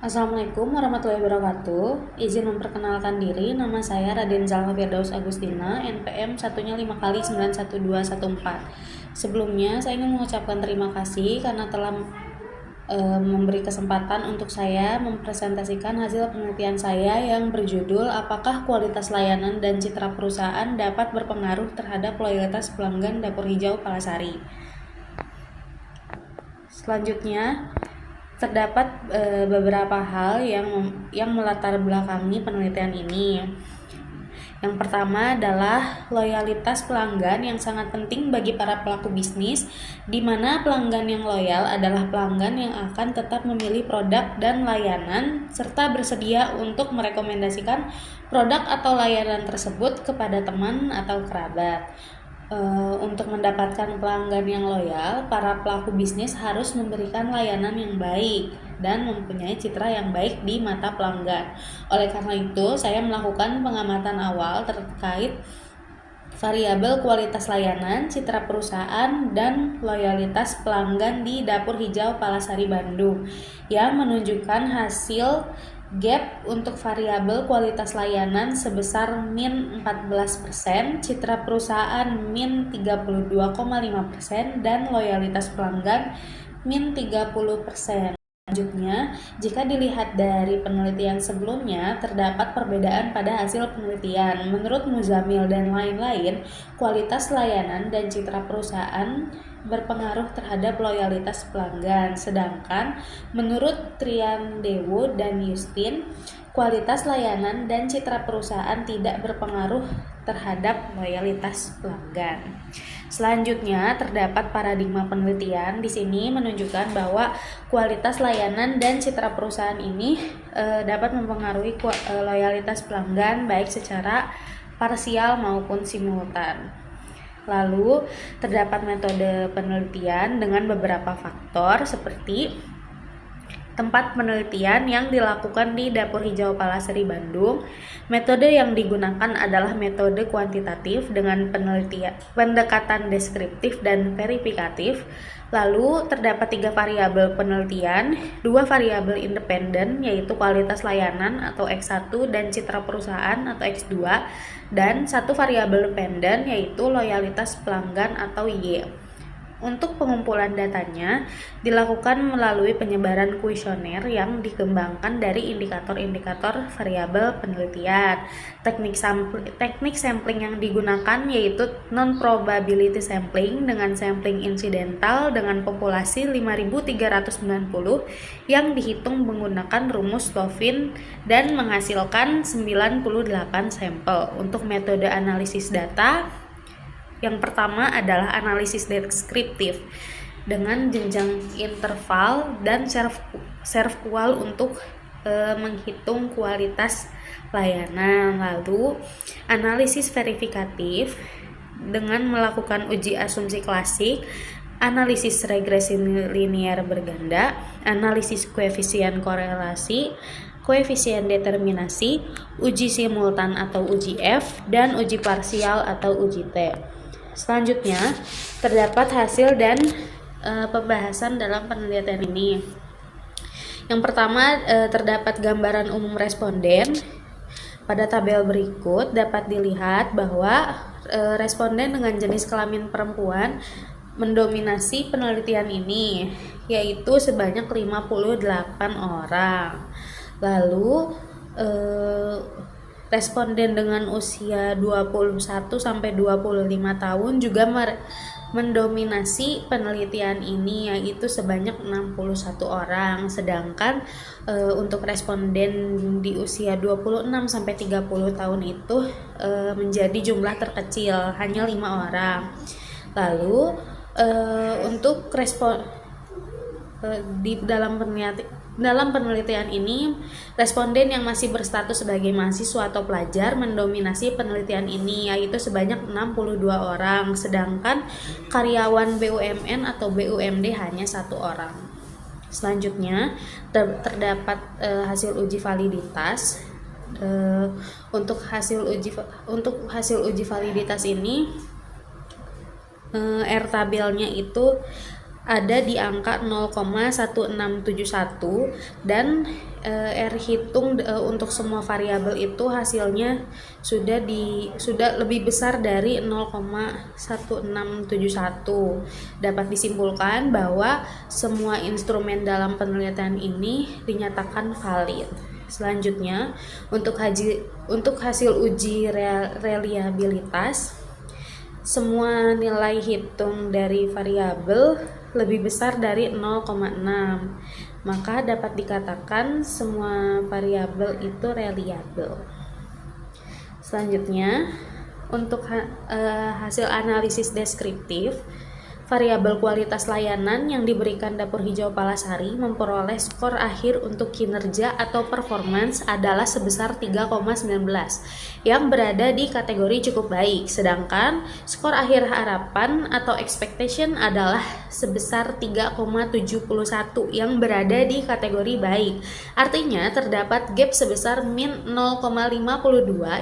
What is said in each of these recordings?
Assalamualaikum warahmatullahi wabarakatuh. Izin memperkenalkan diri, nama saya Raden Zalfa Firdaus Agustina, NPM satunya 5 kali 91214. Sebelumnya, saya ingin mengucapkan terima kasih karena telah memberi kesempatan untuk saya mempresentasikan hasil penelitian saya yang berjudul Apakah Kualitas Layanan dan Citra Perusahaan Dapat Berpengaruh Terhadap Loyalitas Pelanggan Dapur Hijau Palasari. Selanjutnya, terdapat beberapa hal yang melatar belakangi penelitian ini. Yang pertama adalah loyalitas pelanggan yang sangat penting bagi para pelaku bisnis, di mana pelanggan yang loyal adalah pelanggan yang akan tetap memilih produk dan layanan serta bersedia untuk merekomendasikan produk atau layanan tersebut kepada teman atau kerabat. Untuk mendapatkan pelanggan yang loyal, para pelaku bisnis harus memberikan layanan yang baik dan mempunyai citra yang baik di mata pelanggan. Oleh karena itu, saya melakukan pengamatan awal terkait variabel kualitas layanan, citra perusahaan, dan loyalitas pelanggan di Dapur Hijau Palasari Bandung yang menunjukkan hasil gap untuk variabel kualitas layanan sebesar min 14%, citra perusahaan min 32,5%, dan loyalitas pelanggan min 30%. Selanjutnya, jika dilihat dari penelitian sebelumnya, terdapat perbedaan pada hasil penelitian. Menurut Muzamil dan lain-lain, kualitas layanan dan citra perusahaan berpengaruh terhadap loyalitas pelanggan. Sedangkan menurut Triandewo dan Justin, kualitas layanan dan citra perusahaan tidak berpengaruh terhadap loyalitas pelanggan. Selanjutnya, terdapat paradigma penelitian di sini menunjukkan bahwa kualitas layanan dan citra perusahaan ini dapat mempengaruhi loyalitas pelanggan baik secara parsial maupun simultan. Lalu, terdapat metode penelitian dengan beberapa faktor seperti tempat penelitian yang dilakukan di Dapur Hijau Palasari Bandung. Metode yang digunakan adalah metode kuantitatif dengan pendekatan deskriptif dan verifikatif. Lalu terdapat 3 variabel penelitian, 2 variabel independen yaitu kualitas layanan atau X1 dan citra perusahaan atau X2, dan 1 variabel dependen yaitu loyalitas pelanggan atau Y. Untuk pengumpulan datanya dilakukan melalui penyebaran kuesioner yang dikembangkan dari indikator-indikator variabel penelitian. Teknik sampling yang digunakan yaitu non-probability sampling dengan sampling insidental dengan populasi 5.390 yang dihitung menggunakan rumus Lovin dan menghasilkan 98 sampel. Untuk metode analisis data, yang pertama adalah analisis deskriptif dengan jenjang interval dan serve kual untuk menghitung kualitas layanan. Lalu analisis verifikatif dengan melakukan uji asumsi klasik, analisis regresi linear berganda, analisis koefisien korelasi, koefisien determinasi, uji simultan atau uji F, dan uji parsial atau uji T. Selanjutnya, terdapat hasil dan pembahasan dalam penelitian ini. Yang pertama, terdapat gambaran umum responden. Pada tabel berikut dapat dilihat bahwa responden dengan jenis kelamin perempuan mendominasi penelitian ini, yaitu sebanyak 58 orang. Lalu responden dengan usia 21 sampai 25 tahun juga mendominasi penelitian ini, yaitu sebanyak 61 orang. Sedangkan untuk responden di usia 26 sampai 30 tahun itu menjadi jumlah terkecil, hanya 5 orang. Lalu untuk di dalam penelitian ini, responden yang masih berstatus sebagai mahasiswa atau pelajar mendominasi penelitian ini, yaitu sebanyak 62 orang, sedangkan karyawan BUMN atau BUMD hanya 1 orang. Selanjutnya, terdapat hasil uji validitas. Untuk hasil uji validitas ini, R tabelnya itu ada di angka 0,1671 dan R hitung untuk semua variabel itu hasilnya sudah lebih besar dari 0,1671. Dapat disimpulkan bahwa semua instrumen dalam penelitian ini dinyatakan valid. Selanjutnya, untuk hasil uji reliabilitas, semua nilai hitung dari variabel lebih besar dari 0,6, maka dapat dikatakan semua variabel itu reliable. Selanjutnya, untuk hasil analisis deskriptif, variabel kualitas layanan yang diberikan Dapur Hijau Palasari memperoleh skor akhir untuk kinerja atau performance adalah sebesar 3,19 yang berada di kategori cukup baik, sedangkan skor akhir harapan atau expectation adalah sebesar 3,71 yang berada di kategori baik. Artinya terdapat gap sebesar min 0,52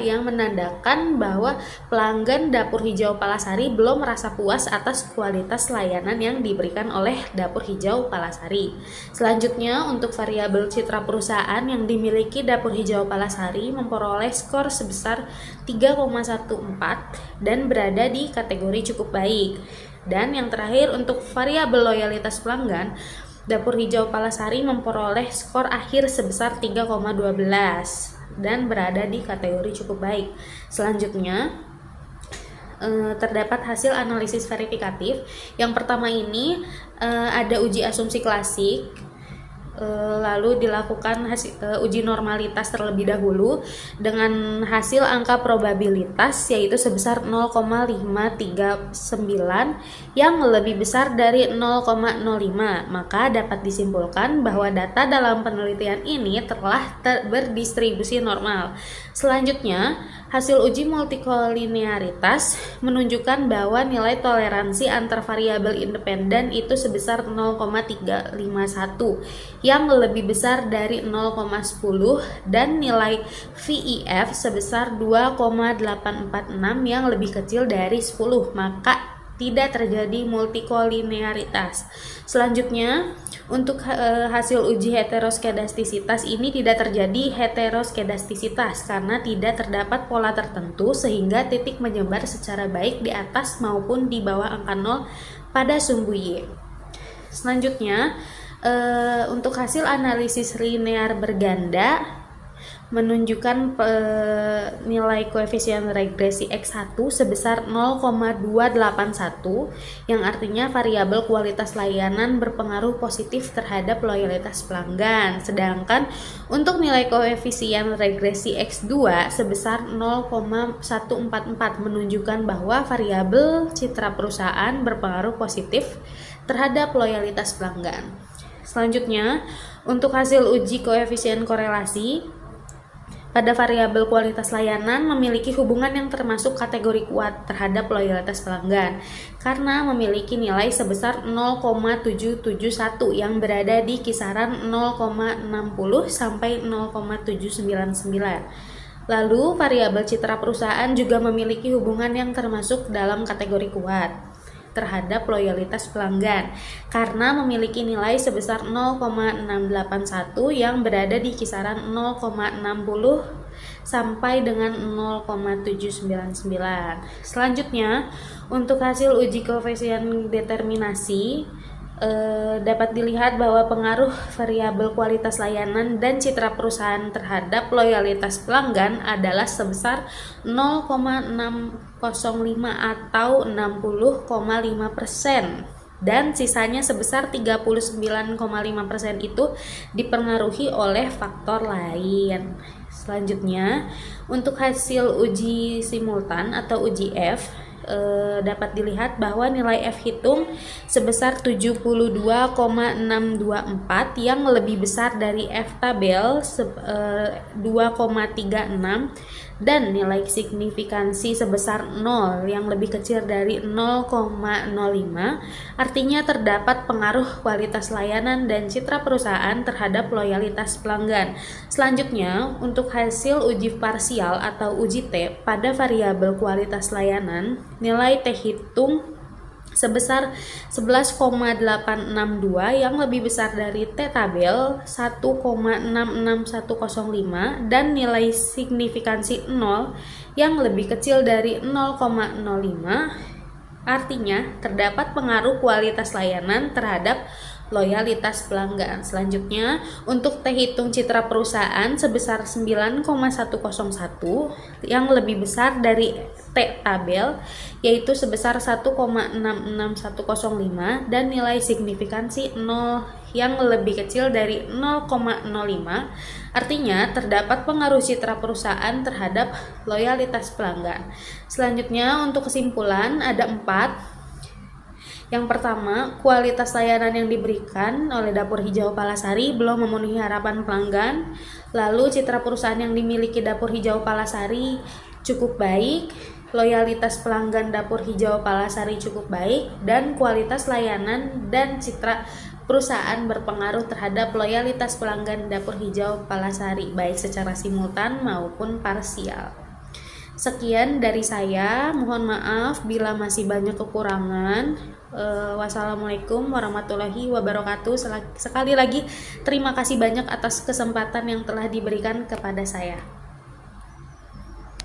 yang menandakan bahwa pelanggan Dapur Hijau Palasari belum merasa puas atas kualitas layanan yang diberikan oleh Dapur Hijau Palasari. Selanjutnya, untuk variabel citra perusahaan yang dimiliki Dapur Hijau Palasari memperoleh skor sebesar 3,14 dan berada di kategori cukup baik. Dan yang terakhir, untuk variabel loyalitas pelanggan, Dapur Hijau Palasari memperoleh skor akhir sebesar 3,12 dan berada di kategori cukup baik. Selanjutnya, terdapat hasil analisis verifikatif. Yang pertama ini ada uji asumsi klasik, lalu dilakukan uji normalitas terlebih dahulu dengan hasil angka probabilitas yaitu sebesar 0,539 yang lebih besar dari 0,05, maka dapat disimpulkan bahwa data dalam penelitian ini telah berdistribusi normal. Selanjutnya, hasil uji multikolinearitas menunjukkan bahwa nilai toleransi antar variabel independen itu sebesar 0,351 yang lebih besar dari 0,10 dan nilai VIF sebesar 2,846 yang lebih kecil dari 10, maka tidak terjadi multikolinearitas. Selanjutnya, untuk hasil uji heteroskedastisitas ini tidak terjadi heteroskedastisitas karena tidak terdapat pola tertentu sehingga titik menyebar secara baik di atas maupun di bawah angka 0 pada sumbu Y. Selanjutnya, untuk hasil analisis linear berganda menunjukkan nilai koefisien regresi X1 sebesar 0,281 yang artinya variabel kualitas layanan berpengaruh positif terhadap loyalitas pelanggan, sedangkan untuk nilai koefisien regresi X2 sebesar 0,144 menunjukkan bahwa variabel citra perusahaan berpengaruh positif terhadap loyalitas pelanggan. Selanjutnya, untuk hasil uji koefisien korelasi pada variabel kualitas layanan memiliki hubungan yang termasuk kategori kuat terhadap loyalitas pelanggan karena memiliki nilai sebesar 0,771 yang berada di kisaran 0,60 sampai 0,799. Lalu variabel citra perusahaan juga memiliki hubungan yang termasuk dalam kategori kuat terhadap loyalitas pelanggan karena memiliki nilai sebesar 0,681 yang berada di kisaran 0,60 sampai dengan 0,799. Selanjutnya, untuk hasil uji koefisien determinasi dapat dilihat bahwa pengaruh variabel kualitas layanan dan citra perusahaan terhadap loyalitas pelanggan adalah sebesar 0,605 atau 60,5%, dan sisanya sebesar 39,5% itu dipengaruhi oleh faktor lain. Selanjutnya, untuk hasil uji simultan atau uji F dapat dilihat bahwa nilai F hitung sebesar 72,624 yang lebih besar dari F tabel 2,36 dan nilai signifikansi sebesar 0 yang lebih kecil dari 0,05, artinya terdapat pengaruh kualitas layanan dan citra perusahaan terhadap loyalitas pelanggan. Selanjutnya, untuk hasil uji parsial atau uji T pada variabel kualitas layanan, nilai T hitung sebesar 11,862 yang lebih besar dari T tabel 1,66105 dan nilai signifikansi 0 yang lebih kecil dari 0,05. Artinya, terdapat pengaruh kualitas layanan terhadap loyalitas pelanggan. Selanjutnya, untuk T hitung citra perusahaan sebesar 9,101 yang lebih besar dari T tabel, yaitu sebesar 1,66105 dan nilai signifikansi 0 yang lebih kecil dari 0,05. Artinya, terdapat pengaruh citra perusahaan terhadap loyalitas pelanggan. Selanjutnya, untuk kesimpulan ada 4. Yang pertama, kualitas layanan yang diberikan oleh Dapur Hijau Palasari belum memenuhi harapan pelanggan. Lalu, citra perusahaan yang dimiliki Dapur Hijau Palasari cukup baik, loyalitas pelanggan Dapur Hijau Palasari cukup baik, dan kualitas layanan dan citra perusahaan berpengaruh terhadap loyalitas pelanggan Dapur Hijau Palasari, baik secara simultan maupun parsial. Sekian dari saya, mohon maaf bila masih banyak kekurangan. Wassalamualaikum warahmatullahi wabarakatuh. Sekali lagi terima kasih banyak atas kesempatan yang telah diberikan kepada saya.